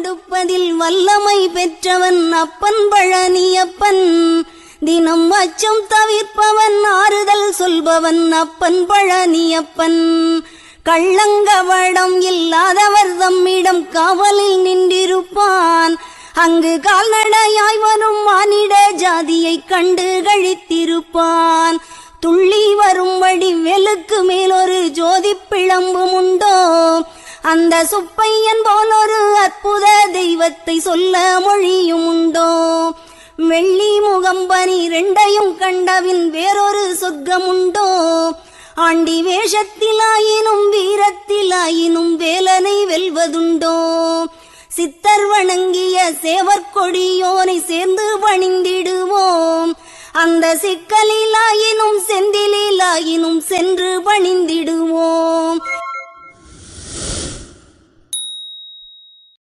கொடுப்பதில் வல்லமை பெற்றவன் அப்பன் பழனியப்பன். தினம் அச்சம் தவிர்ப்பவன் ஆறுதல் சொல்பவன் அப்பன் பழனியப்பன். கள்ளங்கவடம் இல்லாதவர் தம்மிடம் காவலில் நின்றிருப்பான். அங்கு கால்நடையாய் வரும் மானிட ஜாதியை கண்டு கழித்திருப்பான். துள்ளி வரும்படி வெளுக்கு மேலொரு ஜோதி பிளம்பும் உண்டோ, அந்த சுப்பையன் போல் ஒரு அற்புத தெய்வத்தை சொல்ல மொழியும் உண்டோ. வெள்ளி முகம் 12 கண்டவின் வேறொரு சொர்க்கம் உண்டோ. ஆண்டி வேஷத்திலாயினும் வீரத்திலாயினும் வேலனை வெல்வதுண்டோ. சித்தர் வணங்கிய சேவற்கொடியோனை சேர்ந்து பணிந்திடுவோம். அந்த சிக்கலிலாயினும் செந்திலாயினும் சென்று பணிந்திடுவோம்.